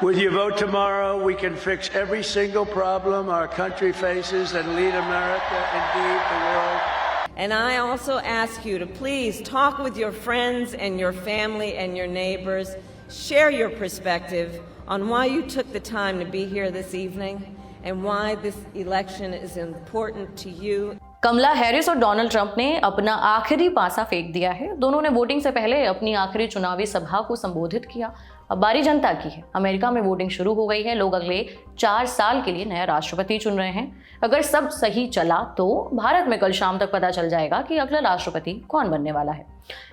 With your vote tomorrow, we can fix every single problem our country faces and lead America, indeed the world. And I also ask you to please talk with your friends and your family and your neighbors. Share your perspective on why you took the time to be here this evening and why this election is important to you. Kamala Harris और Donald Trump ने अपना आखिरी पासा फेंक दिया है। दोनों ने वोटिंग से पहले अपनी आखिरी चुनावी सभा को संबोधित किया। अब बारी जनता की है। अमेरिका में वोटिंग शुरू हो गई है। लोग अगले 4 साल के लिए नया राष्ट्रपति चुन रहे हैं। अगर सब सही चला तो भारत में कल शाम तक पता चल जाएगा कि अगला राष्ट्रपति कौन बनने वाला है।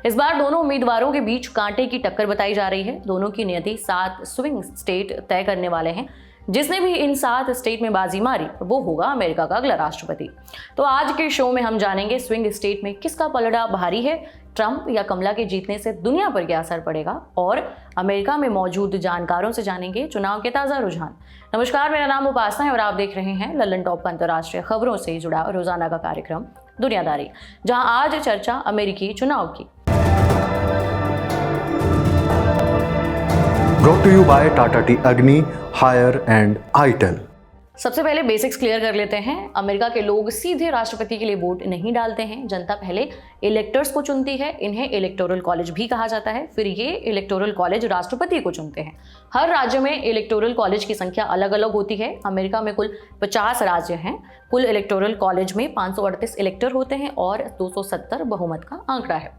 इस बार दोनों उम्मीदवारों के बीच कांटे की टक्कर बताई जा रही है। दोनों की नियति 7 स्विंग स्टेट तय करने वाले हैं। जिसने भी इन 7 स्टेट में बाजी मारी वो होगा अमेरिका का अगला राष्ट्रपति। तो आज के शो में हम जानेंगे स्विंग स्टेट में किसका पलड़ा भारी है, ट्रंप या कमला के जीतने से दुनिया पर क्या असर पड़ेगा, और अमेरिका में मौजूद जानकारों से जानेंगे चुनाव के ताज़ा रुझान। नमस्कार, मेरा नाम उपासना है और आप देख रहे हैं लल्लन टॉप अंतर्राष्ट्रीय खबरों से जुड़ा रोजाना का कार्यक्रम दुनियादारी, जहां आज चर्चा अमेरिकी चुनाव की। Brought to you by Tata Tea Agni, Hire and ITEL। सबसे पहले बेसिक्स क्लियर कर लेते हैं। अमेरिका के लोग सीधे राष्ट्रपति के लिए वोट नहीं डालते हैं। जनता पहले इलेक्टर्स को चुनती है। इन्हें इलेक्टोरल कॉलेज भी कहा जाता है। फिर ये इलेक्टोरल कॉलेज राष्ट्रपति को चुनते हैं। हर राज्य में इलेक्टोरल कॉलेज की संख्या अलग अलग होती है। अमेरिका में कुल 50 राज्य हैं। कुल इलेक्टोरल कॉलेज में 538 इलेक्टर होते हैं और 270 बहुमत का आंकड़ा है।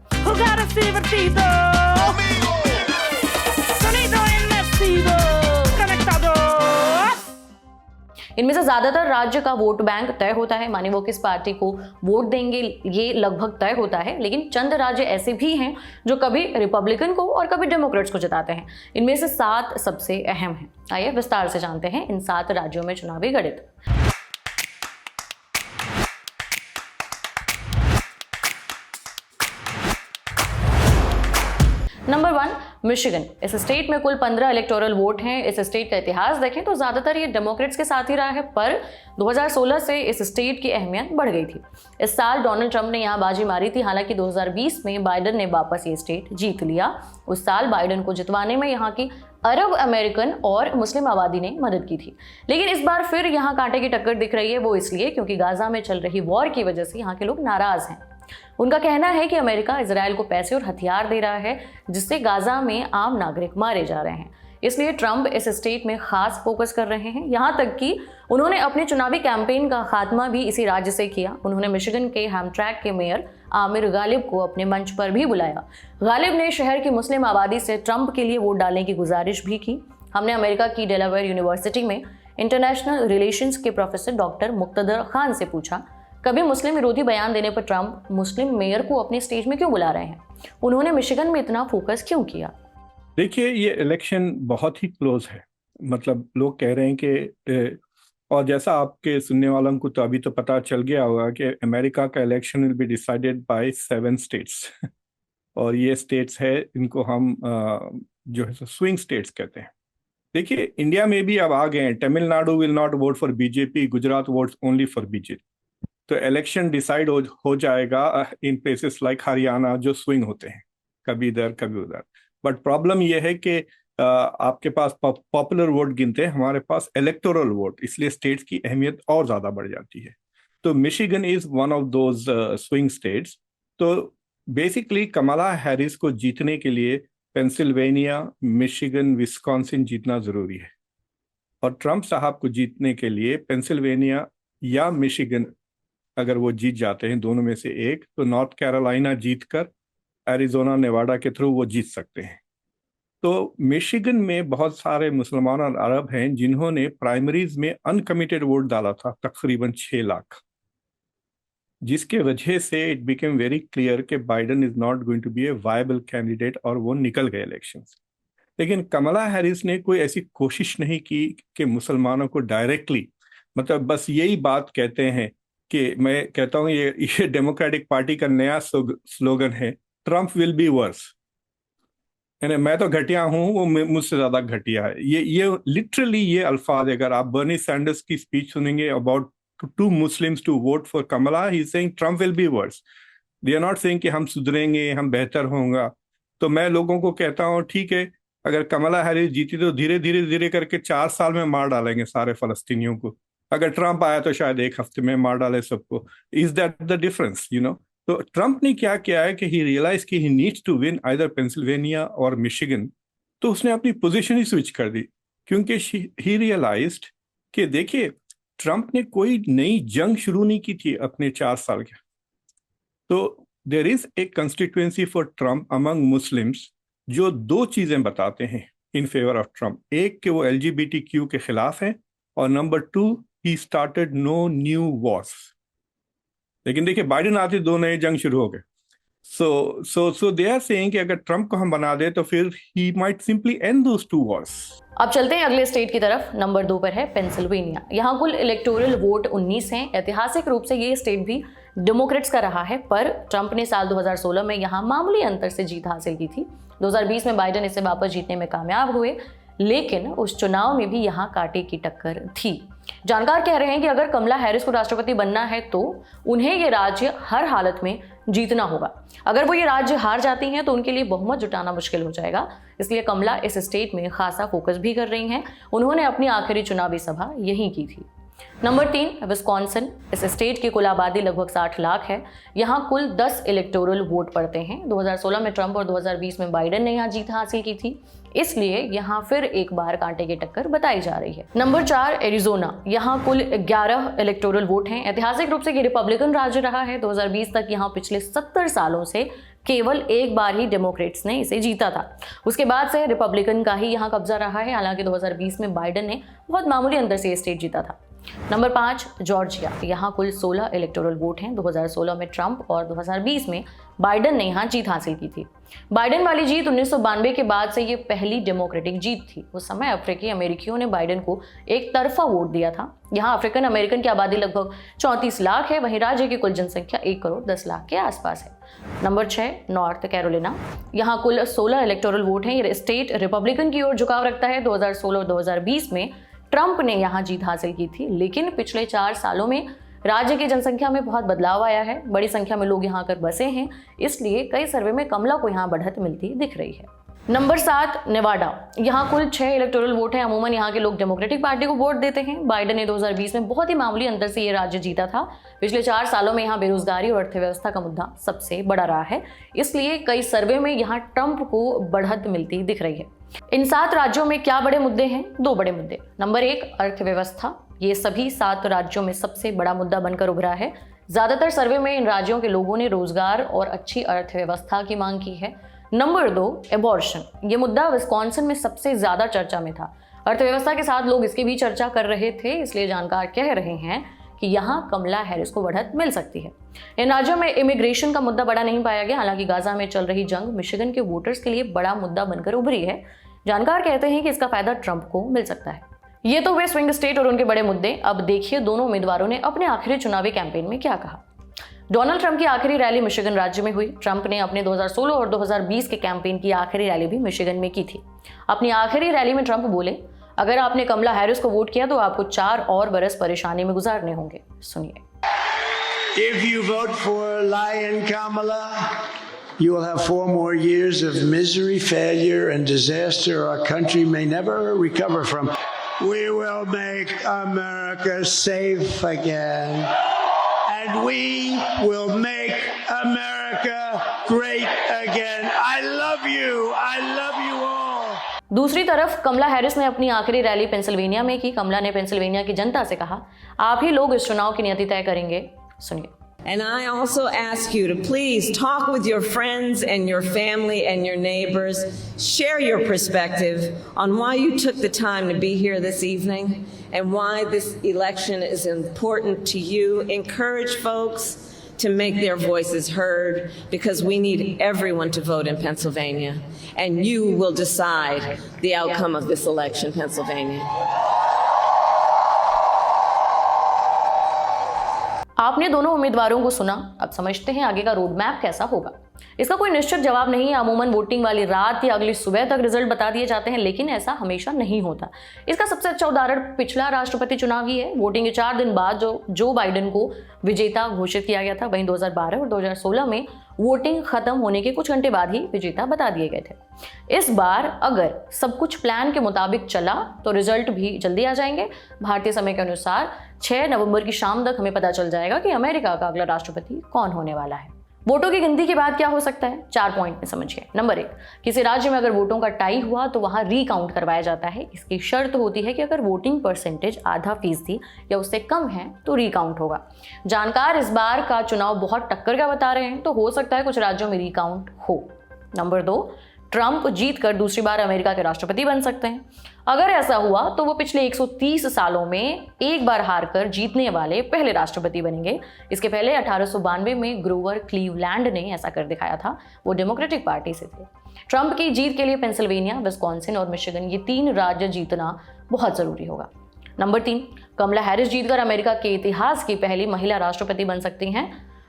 इनमें से ज्यादातर राज्य का वोट बैंक तय होता है, माने वो किस पार्टी को वोट देंगे ये लगभग तय होता है। लेकिन चंद राज्य ऐसे भी हैं जो कभी रिपब्लिकन को और कभी डेमोक्रेट्स को जिताते हैं। इनमें से 7 सबसे अहम हैं। आइए विस्तार से जानते हैं इन 7 राज्यों में चुनावी गणित। Number 1 Michigan. इस स्टेट में कुल 15 इलेक्टोरल वोट हैं। इस स्टेट का इतिहास देखें तो ज्यादातर ये डेमोक्रेट्स के साथ ही रहा है, पर 2016 से इस स्टेट की अहमियत बढ़ गई थी। इस साल डोनाल्ड ट्रंप ने यहाँ बाजी मारी थी। हालांकि 2020 में बाइडन ने वापस ये स्टेट जीत लिया। उस साल बाइडन को जितवाने में यहाँ की अरब अमेरिकन और मुस्लिम आबादी ने मदद की थी। लेकिन इस बार फिर यहाँ कांटे की टक्कर दिख रही है। वो इसलिए क्योंकि गाजा में चल रही वॉर की वजह से यहाँ के लोग नाराज हैं। उनका कहना है कि अमेरिका इजराइल को पैसे और हथियार दे रहा है, जिससे गाजा में आम नागरिक मारे जा रहे हैं। इसलिए ट्रंप इस स्टेट में खास फोकस कर रहे हैं। यहाँ तक कि उन्होंने अपने चुनावी कैंपेन का खात्मा भी इसी राज्य से किया। उन्होंने मिशिगन के हैमट्रैक के मेयर आमिर गालिब को अपने मंच पर भी बुलाया। गालिब ने शहर की मुस्लिम आबादी से ट्रंप के लिए वोट डालने की गुजारिश भी की। हमने अमेरिका की डेलावेयर यूनिवर्सिटी में इंटरनेशनल रिलेशंस के प्रोफेसर डॉक्टर मुक्तदर खान से पूछा, कभी मुस्लिम विरोधी बयान देने पर ट्रंप मुस्लिम मेयर को अपने स्टेज में क्यों बुला रहे हैं? उन्होंने मिशिगन में इतना फोकस क्यों किया? देखिए, ये इलेक्शन बहुत ही क्लोज है। मतलब लोग कह रहे हैं कि और जैसा आपके सुनने वालों को तो अभी तो पता चल गया होगा कि अमेरिका का election will be decided by 7 states और ये स्टेट्स है, इनको हम जो है स्विंग स्टेट्स कहते हैं। देखिए, इंडिया में भी अब आ गए हैं। Tamil Nadu will not vote for BJP, Gujarat votes only for BJP. तो इलेक्शन डिसाइड हो जाएगा इन प्लेसेस लाइक हरियाणा, जो स्विंग होते हैं, कभी इधर कभी उधर। बट प्रॉब्लम यह है कि आपके पास पॉपुलर वोट गिनते हैं, हमारे पास इलेक्टोरल वोट, इसलिए स्टेट्स की अहमियत और ज़्यादा बढ़ जाती है। तो Michigan is one of those swing states. तो बेसिकली कमला हैरिस को जीतने के लिए पेंसिल्वेनिया, मिशिगन, विस्कॉन्सिन जीतना ज़रूरी है। और ट्रंप साहब को जीतने के लिए पेंसिल्वेनिया या मिशिगन अगर वो जीत जाते हैं, दोनों में से एक, तो नॉर्थ कैरोलिना जीतकर एरिजोना, नेवाडा के थ्रू वो जीत सकते हैं। तो मिशिगन में बहुत सारे मुसलमान और अरब हैं जिन्होंने प्राइमरीज में अनकमिटेड वोट डाला था, तकरीबन 6 लाख, जिसके वजह से इट बिकेम वेरी क्लियर कि Biden is not going to be a viable candidate, और वो निकल गए इलेक्शंस। लेकिन कमला हैरिस ने कोई ऐसी कोशिश नहीं की कि मुसलमानों को डायरेक्टली, मतलब बस यही बात कहते हैं कि मैं कहता हूँ ये डेमोक्रेटिक पार्टी का नया स्लोगन है, ट्रंप विल बी वर्स, यानी मैं तो घटिया हूँ, वो मुझसे ज्यादा घटिया है। ये लिटरली ये अल्फाज, अगर आप बर्नी सैंडर्स की स्पीच सुनेंगे about 2 Muslims to vote for Kamala, he is saying Trump will be worse. They are not saying कि हम सुधरेंगे, हम बेहतर होंगे। तो मैं लोगों को कहता हूँ, ठीक है, अगर कमला हैरिस जीती तो धीरे धीरे धीरे करके 4 साल में मार डालेंगे सारे फलस्तीनियों को। अगर ट्रंप आया तो शायद 1 हफ्ते में मार डाले सबको। Is that the difference, you know? तो ट्रंप ने क्या किया है कि ही रियलाइज कि he needs to win either Pennsylvania और मिशिगन, तो उसने अपनी पोजीशन ही स्विच कर दी, क्योंकि ही रियलाइज्ड कि देखिए ट्रंप ने कोई नई जंग शुरू नहीं की थी अपने 4 साल के। तो there is a constituency for Trump among Muslims जो 2 चीजें बताते हैं इन फेवर ऑफ ट्रंप। एक कि वो LGBTQ के खिलाफ है, और number 2 he started no new wars. लेकिन देखिए बाइडेन आते 2 नए जंग शुरू हो गए। सो दे आर सेइंग कि अगर ट्रंप को हम बना दे तो फिर he might simply and those 2 Wars. अब चलते हैं अगले स्टेट की तरफ। नंबर 2 पर है पेंसिल्वेनिया। यहाँ कुल इलेक्टोरल वोट 19 हैं। ऐतिहासिक रूप से ये स्टेट भी डेमोक्रेट्स का रहा है, पर ट्रंप ने साल 2016 में यहाँ मामूली अंतर से जीत हासिल की थी। 2020 में बाइडेन इसे वापस जीतने में कामयाब हुए, लेकिन उस चुनाव में भी यहाँ कांटे की टक्कर थी। जानकार कह रहे हैं कि अगर कमला हैरिस को राष्ट्रपति बनना है तो उन्हें ये राज्य हर हालत में जीतना होगा। अगर वो ये राज्य हार जाती हैं तो उनके लिए बहुमत जुटाना मुश्किल हो जाएगा। इसलिए कमला इस स्टेट में खासा फोकस भी कर रही हैं। उन्होंने अपनी आखिरी चुनावी सभा यहीं की थी। Number 3 Wisconsin. इस स्टेट की कुल आबादी लगभग 60 लाख है। यहाँ कुल 10 इलेक्टोरल वोट पड़ते हैं। 2016 में ट्रंप और 2020 में बाइडेन ने यहाँ जीत हासिल की थी, इसलिए यहाँ फिर एक बार कांटे की टक्कर बताई जा रही है। Number 4 Arizona. यहाँ कुल 11 इलेक्टोरल वोट हैं। ऐतिहासिक रूप से ये रिपब्लिकन राज्य रहा है। 2020 तक यहाँ पिछले 70 सालों से केवल एक बार ही डेमोक्रेट्स ने इसे जीता था। उसके बाद से रिपब्लिकन का ही यहाँ कब्जा रहा है। हालांकि 2020 में बाइडेन ने बहुत मामूली अंतर से ये स्टेट जीता था। Number 5 Georgia. यहाँ कुल 16 इलेक्टोरल वोट हैं। 2016 में ट्रंप और 2020 में बाइडेन ने यहाँ जीत हासिल की थी। बाइडेन वाली जीत 1992 के बाद से ये पहली डेमोक्रेटिक जीत थी। उस समय अफ्रीकी अमेरिकियों ने बाइडेन को एक तरफा वोट दिया था। यहाँ अफ्रीकन अमेरिकन की आबादी लगभग 34 लाख है। वहीं राज्य की कुल जनसंख्या 1 करोड़ 10 लाख के आसपास है। Number 6 north Carolina. यहाँ कुल 16 इलेक्टोरल वोट हैं। ये स्टेट रिपब्लिकन की ओर झुकाव रखता है। 2016 और 2020 में ट्रंप ने यहाँ जीत हासिल की थी, लेकिन पिछले 4 सालों में राज्य की जनसंख्या में बहुत बदलाव आया है। बड़ी संख्या में लोग यहाँ आकर बसे हैं, इसलिए कई सर्वे में कमला को यहाँ बढ़त मिलती दिख रही है। Number 7 Nevada. यहाँ कुल 6 इलेक्टोरल वोट हैं। अमूमन यहाँ के लोग डेमोक्रेटिक पार्टी को वोट देते हैं। बाइडेन ने 2020 में बहुत ही मामूली अंतर से ये राज्य जीता था। पिछले 4 सालों में यहाँ बेरोजगारी और अर्थव्यवस्था का मुद्दा सबसे बड़ा रहा है, इसलिए कई सर्वे में यहाँ ट्रंप को बढ़त मिलती दिख रही है। इन 7 राज्यों में क्या बड़े मुद्दे हैं? 2 बड़े मुद्दे। नंबर 1 अर्थव्यवस्था। ये सभी 7 राज्यों में सबसे बड़ा मुद्दा बनकर उभरा है। ज्यादातर सर्वे में इन राज्यों के लोगों ने रोजगार और अच्छी अर्थव्यवस्था की मांग की है। Number 2 abortion. ये मुद्दा विस्कॉन्सिन में सबसे ज्यादा चर्चा में था। अर्थव्यवस्था के साथ लोग इसकी भी चर्चा कर रहे थे, इसलिए जानकार कह रहे हैं कि यहाँ कमला हैरिस को बढ़त मिल सकती है। इन राज्यों में इमिग्रेशन का मुद्दा बड़ा नहीं पाया गया। हालांकि गाजा में चल रही जंग मिशिगन के वोटर्स के लिए बड़ा मुद्दा बनकर उभरी है। जानकार कहते हैं कि इसका फायदा ट्रंप को मिल सकता है। ये तो हुए स्विंग स्टेट और उनके बड़े मुद्दे। अब देखिए दोनों उम्मीदवारों ने अपने आखिरी चुनावी कैंपेन में क्या कहा। डोनाल्ड ट्रंप की आखिरी रैली मिशिगन राज्य में हुई। ट्रंप ने अपने 2016 और 2020 के कैंपेन की आखिरी रैली भी मिशिगन में की थी। अपनी आखिरी रैली में ट्रंप बोले, अगर आपने कमला हैरिस को वोट किया तो आपको 4 और बरस परेशानी में गुजारने होंगे। सुनिए। If you vote for Lion Kamala, you will have 4 more years of misery, failure, and disaster our country may never recover from. We will make America safe again. And we will make America great again. I love you. I love you all. दूसरी तरफ कमला Harris ने अपनी आखिरी rally Pennsylvania में की। कमला ने Pennsylvania की जनता से कहा, आप ही लोग इस चुनाव की नियति तय करेंगे। सुनिए। And I also ask you to please talk with your friends and your family and your neighbors. Share your perspective on why you took the time to be here this evening and why this election is important to you. Encourage folks to make their voices heard because we need everyone to vote in Pennsylvania. And you will decide the outcome of this election, Pennsylvania. आपने दोनों उम्मीदवारों को सुना। अब समझते हैं आगे का रोड मैप कैसा होगा। इसका कोई निश्चित जवाब नहीं है। अमूमन वोटिंग वाली रात या अगली सुबह तक रिजल्ट बता दिए जाते हैं, लेकिन ऐसा हमेशा नहीं होता। इसका सबसे अच्छा उदाहरण पिछला राष्ट्रपति चुनाव ही है। वोटिंग के 4 दिन बाद जो बाइडेन को विजेता घोषित किया गया था। वहीं 2012 और 2016 में वोटिंग खत्म होने के कुछ घंटे बाद ही विजेता बता दिए गए थे। इस बार अगर सब कुछ प्लान के मुताबिक चला तो रिजल्ट भी जल्दी आ जाएंगे। भारतीय समय के अनुसार 6 नवंबर की शाम तक हमें पता चल जाएगा कि अमेरिका का अगला राष्ट्रपति कौन होने वाला है। वोटों की गिनती के बाद क्या हो सकता है, 4 पॉइंट में समझिए। नंबर 1, किसी राज्य में अगर वोटों का टाई हुआ तो वहां रीकाउंट करवाया जाता है। इसकी शर्त होती है कि अगर वोटिंग परसेंटेज आधा फीसदी या उससे कम है तो रीकाउंट होगा। जानकार इस बार का चुनाव बहुत टक्कर का बता रहे हैं, तो हो सकता है कुछ राज्यों में रीकाउंट हो। नंबर 2, ट्रंप जीतकर दूसरी बार अमेरिका के राष्ट्रपति बन सकते हैं। अगर ऐसा हुआ तो वो पिछले 130 सालों में एक बार हारकर जीतने वाले पहले राष्ट्रपति बनेंगे। इसके पहले 1892 में ग्रोवर क्लीवलैंड ने ऐसा कर दिखाया था। वो डेमोक्रेटिक पार्टी से थे। ट्रंप की जीत के लिए पेंसिल्वेनिया, विस्कॉन्सिन और मिशिगन ये 3 राज्य जीतना बहुत जरूरी होगा। नंबर 3, कमला हैरिस जीतकर अमेरिका के इतिहास की पहली महिला राष्ट्रपति बन सकती हैं।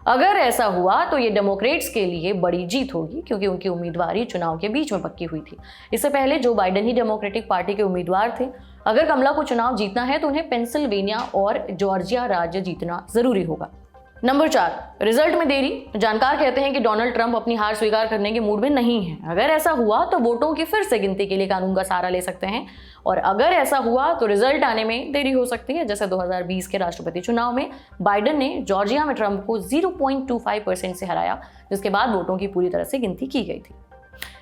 अगर ऐसा हुआ तो ये डेमोक्रेट्स के लिए बड़ी जीत होगी, क्योंकि उनकी उम्मीदवारी चुनाव के बीच में पक्की हुई थी। इससे पहले जो बाइडेन ही डेमोक्रेटिक पार्टी के उम्मीदवार थे। अगर कमला को चुनाव जीतना है तो उन्हें पेंसिल्वेनिया और जॉर्जिया राज्य जीतना जरूरी होगा। नंबर 4, रिजल्ट में देरी। जानकार कहते हैं कि डोनाल्ड ट्रंप अपनी हार स्वीकार करने के मूड में नहीं है। अगर ऐसा हुआ तो वोटों की फिर से गिनती के लिए कानून का सहारा ले सकते हैं, और अगर ऐसा हुआ तो रिजल्ट आने में देरी हो सकती है। जैसे 2020 के राष्ट्रपति चुनाव में बाइडेन ने जॉर्जिया में ट्रंप को 0.25% से हराया, जिसके बाद वोटों की पूरी तरह से गिनती की गई थी।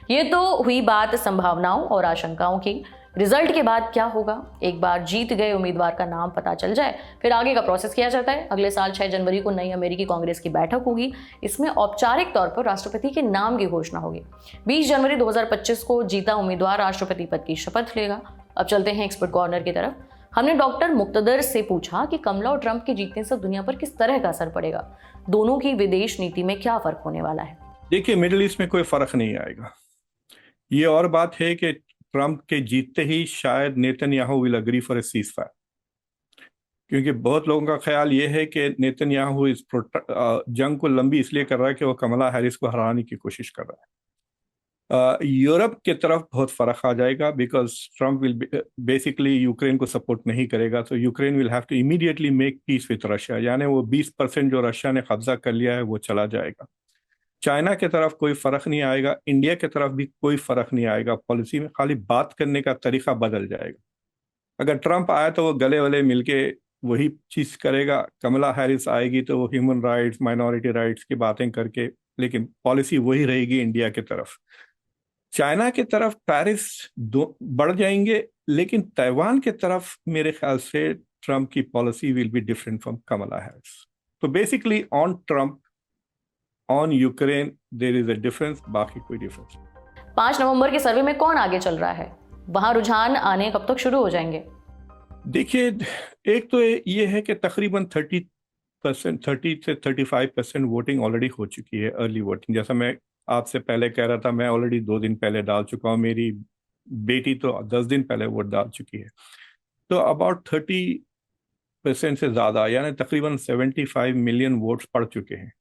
ये तो हुई बात संभावनाओं और आशंकाओं की। रिजल्ट के बाद क्या होगा? एक बार जीत गए उम्मीदवार का नाम पता चल जाए, फिर आगे का प्रोसेस किया जाता है। अगले साल 6 जनवरी को नई अमेरिकी कांग्रेस की बैठक होगी। इसमें औपचारिक तौर पर राष्ट्रपति के नाम की घोषणा होगी। 20 जनवरी 2025 को जीता उम्मीदवार राष्ट्रपति पद की शपथ लेगा। अब चलते हैं एक्सपर्ट कॉर्नर की तरफ। हमने डॉक्टर मुक्तदर से पूछा कि कमला और ट्रंप के जीतने से दुनिया पर किस तरह का असर पड़ेगा, दोनों की विदेश नीति में क्या फर्क होने वाला है। देखिए, मिडिल ईस्ट में कोई फर्क नहीं आएगा। ये और बात है कि ट्रंप के जीतते ही शायद Netanyahu will agree for a cease fire, क्योंकि बहुत लोगों का ख्याल ये है कि नेतन्याहू इस जंग को लंबी इसलिए कर रहा है कि वो कमला हैरिस को हराने की कोशिश कर रहा है। यूरोप के तरफ बहुत फर्क आ जाएगा, because Trump will basically Ukraine को सपोर्ट नहीं करेगा, तो Ukraine will have to immediately make peace with Russia, यानी वो 20% जो रशिया ने कब्जा कर लिया है वो चला जाएगा। चाइना के तरफ कोई फर्क नहीं आएगा, इंडिया के तरफ भी कोई फर्क नहीं आएगा। पॉलिसी में खाली बात करने का तरीका बदल जाएगा। अगर ट्रंप आए तो वो गले वले मिलके वही चीज करेगा, कमला हैरिस आएगी तो वो ह्यूमन राइट्स, माइनॉरिटी राइट्स की बातें करके, लेकिन पॉलिसी वही रहेगी इंडिया की तरफ। चाइना की तरफ टैरिफ्स बढ़ जाएंगे, लेकिन ताइवान की तरफ मेरे ख्याल से ट्रंप की policy will be different from Kamala Harris. तो basically on Trump, on Ukraine there is a difference, बाकी कोई डिफरेंस। 5 नवंबर के सर्वे में कौन आगे चल रहा है? वहां रुझान आने कब तक शुरू हो जाएंगे? देखिए, एक तो ये है कि तकरीबन 30 से 35% वोटिंग ऑलरेडी हो चुकी है, अर्ली वोटिंग। जैसा मैं आपसे पहले कह रहा था, मैं ऑलरेडी 2 दिन पहले डाल चुका हूँ, मेरी बेटी तो 10 दिन पहले वोट डाल चुकी है। तो अबाउट 30% से ज़्यादा, यानी तकरीबन 75 मिलियन वोट्स पड़ चुके हैं,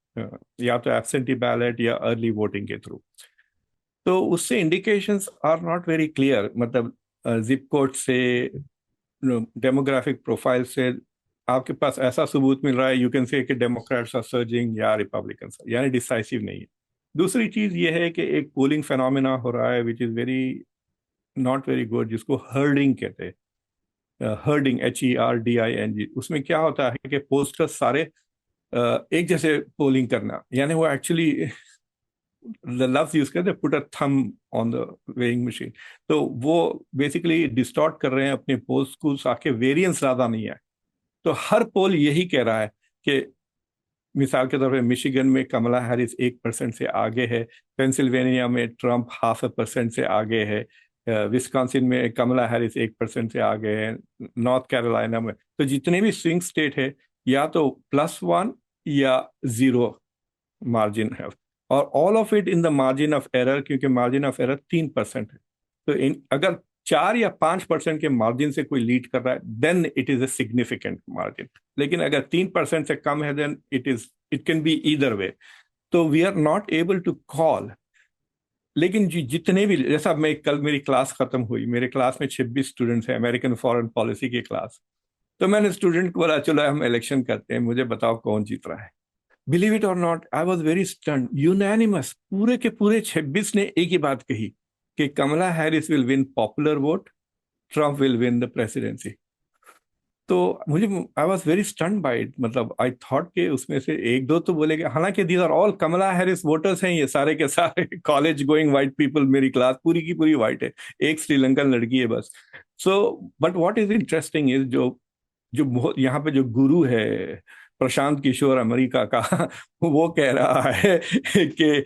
या तो एब्सेंटी बैलेट या अर्ली वोटिंग के थ्रू। तो उससे indications are not very clear, मतलब जिप कोड से, डेमोग्राफिक प्रोफाइल से आपके पास ऐसा सबूत मिल रहा है, यू कैन से कि डेमोक्रेट्स आर सर्जिंग या रिपब्लिकन्स, यानी डिसाइसिव नहीं है। दूसरी चीज़ ये है कि एक पोलिंग फेनोमेना हो रहा है which is very not very good, जिसको हर्डिंग कहते हैं। Herding, HERDING। उसमें क्या होता है कि पोस्टर्स सारे एक जैसे पोलिंग करना, यानी वो एक्चुअली लफ्ज यूज करते put a thumb on the weighing machine, तो वो बेसिकली डिस्टॉर्ट कर रहे हैं अपने पोल्स को, ताकि वेरिएंस ज़्यादा नहीं आए। तो हर पोल यही कह रहा है कि मिसाल के तौर पे मिशिगन में कमला हैरिस 1% से आगे है, पेंसिल्वेनिया में ट्रंप 0.5% से आगे है, विस्कॉन्सिन में कमला हैरिस 1% से आगे है, नॉर्थ कैरोलिना में। तो जितने भी स्विंग स्टेट है, या तो +1 या 0 मार्जिन है, और all of it in the margin of error, क्योंकि मार्जिन ऑफ एरर 3% है। तो अगर 4 या 5% के मार्जिन से कोई लीड कर रहा है, then it is a significant margin. लेकिन अगर 3% से कम है, then it can be either way. तो we are not able to call. लेकिन जितने भी, जैसा मैं कल मेरी क्लास खत्म हुई, मेरे क्लास में 26 स्टूडेंट्स हैं, अमेरिकन फॉरेन पॉलिसी की क्लास। तो मैंने स्टूडेंट को बोला चलो हम इलेक्शन करते हैं, मुझे बताओ कौन जीत रहा है। बिलीव इट और not, I was very stunned, unanimous, पूरे के पूरे 26 ने एक ही बात कही कि Kamala Harris will win popular vote, Trump will win the presidency. तो मुझे, I was very stunned by it. मतलब आई थॉट के उसमें से एक दो तो बोलेगे, हालांकि these are all Kamala Harris voters हैं, ये सारे के सारे कॉलेज गोइंग वाइट पीपल, मेरी क्लास पूरी की पूरी वाइट है, एक श्रीलंकन लड़की है बस। So but what is interesting is जो यहाँ पे जो गुरु है प्रशांत किशोर अमेरिका का वो कह रहा है कि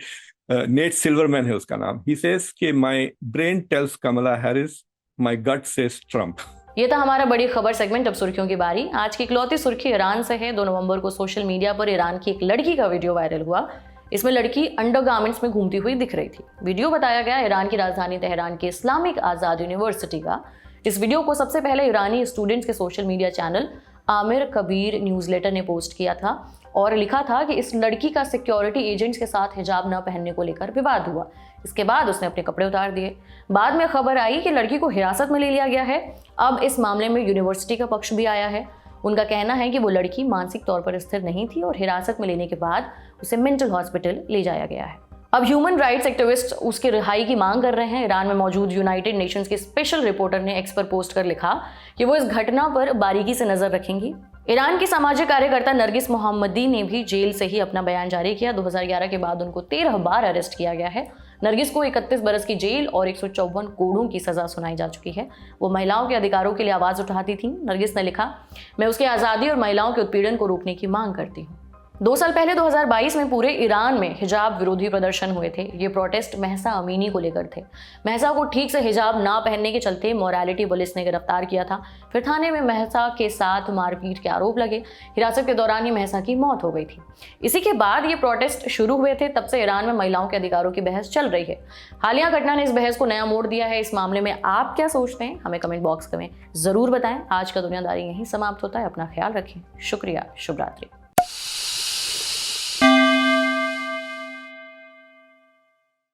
नेट सिल्वरमैन है उसका नाम, ही सेज कि my brain tells Kamala Harris, my gut says Trump. ये था हमारा बड़ी खबर सेगमेंट। अब सुर्खियों की बारी। आज की इकलौती सुर्खी ईरान से है। 2 नवंबर को सोशल मीडिया पर ईरान की एक लड़की का वीडियो वायरल हुआ। इसमें लड़की अंडरगारमेंट्स में घूमती हुई दिख रही थी। वीडियो बताया गया ईरान की राजधानी तेहरान के इस्लामिक आजाद यूनिवर्सिटी का। इस वीडियो को सबसे पहले ईरानी स्टूडेंट्स के social media channel Aamir Kabir newsletter ने पोस्ट किया था और लिखा था कि इस लड़की का सिक्योरिटी एजेंट्स के साथ हिजाब न पहनने को लेकर विवाद हुआ। इसके बाद उसने अपने कपड़े उतार दिए। बाद में खबर आई कि लड़की को हिरासत में ले लिया गया है। अब इस मामले में यूनिवर्सिटी का पक्ष भी आया है। उनका कहना है कि वो लड़की मानसिक तौर पर स्थिर नहीं थी और हिरासत में लेने के बाद उसे मेंटल हॉस्पिटल ले जाया गया है। अब ह्यूमन राइट्स एक्टिविस्ट उसकी रिहाई की मांग कर रहे हैं। ईरान में मौजूद यूनाइटेड नेशंस के स्पेशल रिपोर्टर ने एक्स पर पोस्ट कर लिखा कि वो इस घटना पर बारीकी से नजर रखेंगी। ईरान की सामाजिक कार्यकर्ता नरगिस मोहम्मदी ने भी जेल से ही अपना बयान जारी किया। 2011 के बाद उनको 13 बार अरेस्ट किया गया है। नरगिस को 31 बरस की जेल और 154 कोड़ों की सजा सुनाई जा चुकी है। वो महिलाओं के अधिकारों के लिए आवाज उठाती थी। नरगिस ने लिखा, मैं उसकी आज़ादी और महिलाओं के उत्पीड़न को रोकने की मांग करती हूँ। 2 साल पहले 2022 में पूरे ईरान में हिजाब विरोधी प्रदर्शन हुए थे। ये प्रोटेस्ट महसा अमीनी को लेकर थे। महसा को ठीक से हिजाब ना पहनने के चलते मोरालिटी पुलिस ने गिरफ्तार किया था। फिर थाने में महसा के साथ मारपीट के आरोप लगे। हिरासत के दौरान ही महसा की मौत हो गई थी। इसी के बाद ये प्रोटेस्ट शुरू हुए थे। तब से ईरान में महिलाओं के अधिकारों की बहस चल रही है। हालिया घटना ने इस बहस को नया मोड़ दिया है। इस मामले में आप क्या सोचते हैं, हमें कमेंट बॉक्स में जरूर बताएं। आज का दुनियादारी यहीं समाप्त होता है। अपना ख्याल रखें। शुक्रिया। शुभ रात्रि।